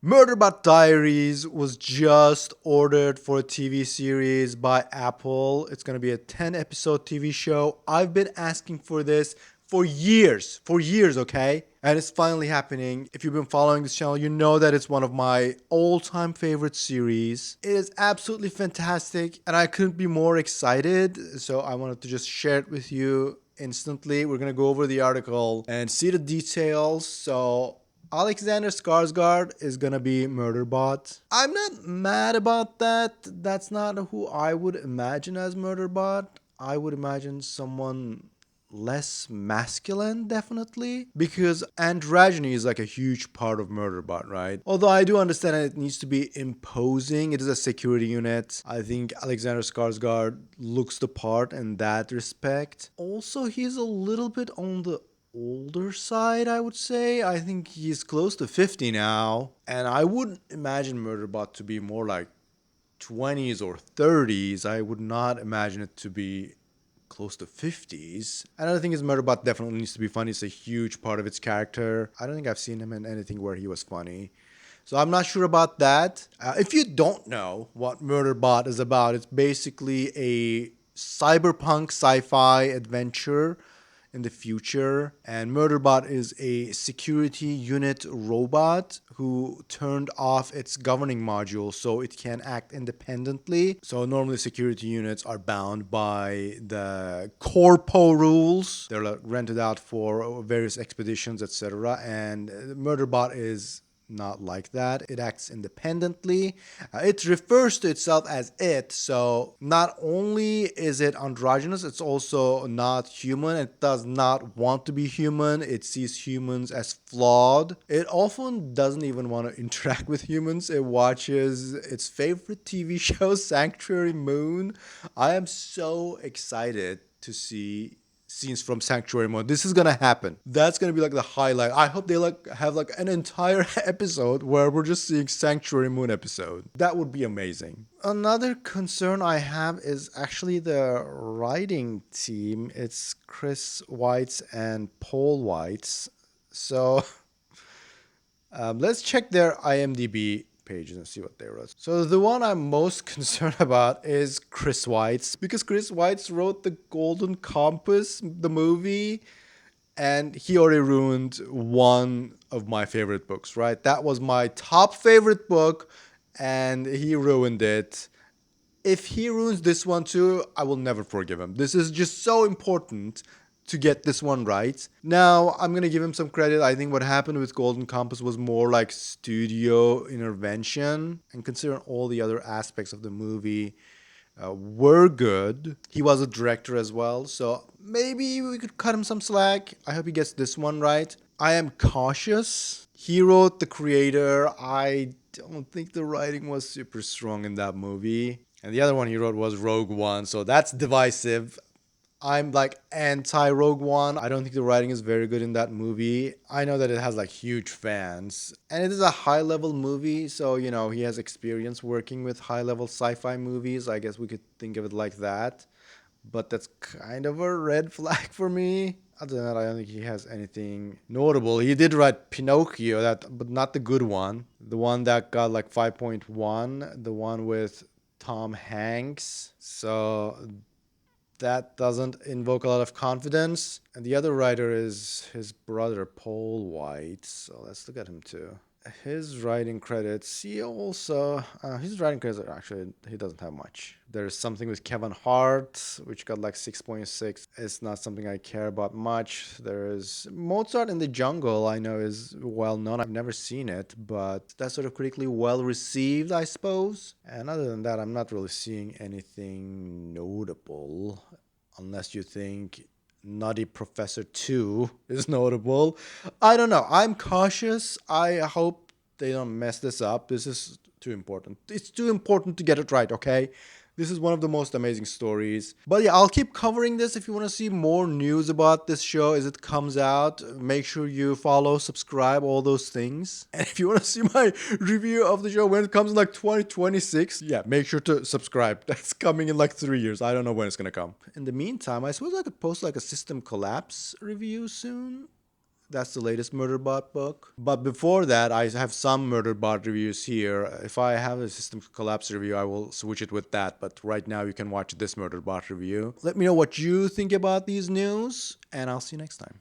Murderbot Diaries was just ordered for a TV series by Apple. It's going to be a 10 episode TV show. I've been asking for this for years, okay? And it's finally happening. If you've been following this channel, you know that it's one of my all-time favorite series. It is absolutely fantastic, and I couldn't be more excited. So I wanted to just share it with you instantly. We're gonna go over the article and see the details. So Alexander Skarsgård is gonna be Murderbot. I'm not mad about that. That's not who I would imagine as Murderbot. I would imagine someone less masculine, definitely, because androgyny is like a huge part of Murderbot, right? Although I do understand that it needs to be imposing. It is a security unit. I think Alexander Skarsgård looks the part in that respect. Also, he's a little bit on the older side, I would say. I think he's close to 50 now, and I wouldn't imagine Murderbot to be more like 20s or 30s. I would not imagine it to be close to 50s. Another thing is Murderbot definitely needs to be funny. It's a huge part of its character. I don't think I've seen him in anything where he was funny. So I'm not sure about that. If you don't know what Murderbot is about, it's basically a cyberpunk sci-fi adventure in the future, and Murderbot is a security unit robot who turned off its governing module so it can act independently. So normally security units are bound by the corpo rules. They're like rented out for various expeditions, etc. And Murderbot is not like that. It acts independently. It refers to itself as it, so not only is it androgynous, it's also not human. It does not want to be human. It sees humans as flawed. It often doesn't even want to interact with humans. It watches its favorite TV show, Sanctuary Moon. I am so excited to see scenes from Sanctuary Mode. This is gonna happen. That's gonna be like the highlight. I hope they like have like an entire episode where we're just seeing Sanctuary Moon episode. That would be amazing. Another concern I have is actually the writing team. It's Chris Weitz and Paul Weitz. So let's check their IMDb pages and see what they wrote. So the one I'm most concerned about is Chris Weitz, because Chris Weitz wrote The Golden Compass, the movie, and he already ruined one of my favorite books, right? That was my top favorite book, and he ruined it. If he ruins this one too, I will never forgive him. This is just so important to get this one right. Now, I'm going to give him some credit. I think what happened with Golden Compass was more like studio intervention, and considering all the other aspects of the movie were good. He was a director as well, so maybe we could cut him some slack. I hope he gets this one right. I am cautious. He wrote The Creator. I don't think the writing was super strong in that movie. And the other one he wrote was Rogue One, so that's divisive. I'm like anti Rogue One. I don't think the writing is very good in that movie. I know that it has like huge fans, and it is a high level movie, so you know, he has experience working with high level sci-fi movies. I guess we could think of it like that. But that's kind of a red flag for me. Other than that, I don't think he has anything notable. He did write Pinocchio, but not the good one. The one that got like 5.1, the one with Tom Hanks. So that doesn't invoke a lot of confidence. And the other writer is his brother, Paul White. So let's look at him too. His writing credits, his writing credits are actually, he doesn't have much. There's something with Kevin Hart, which got like 6.6. It's not something I care about much. There's Mozart in the Jungle, I know is well known. I've never seen it, but that's sort of critically well received, I suppose. And other than that, I'm not really seeing anything notable, unless you think Nutty Professor 2 is notable. I don't know. I'm cautious. I hope they don't mess this up. This is too important. It's too important to get it right, okay? This is one of the most amazing stories. But yeah, I'll keep covering this. If you want to see more news about this show as it comes out, make sure you follow, subscribe, all those things. And if you want to see my review of the show when it comes in like 2026, yeah, make sure to subscribe. That's coming in like 3 years. I don't know when it's going to come. In the meantime, I suppose I could post like a System Collapse review soon. That's the latest Murderbot book. But before that, I have some Murderbot reviews here. If I have a System Collapse review, I will switch it with that. But right now, you can watch this Murderbot review. Let me know what you think about these news, and I'll see you next time.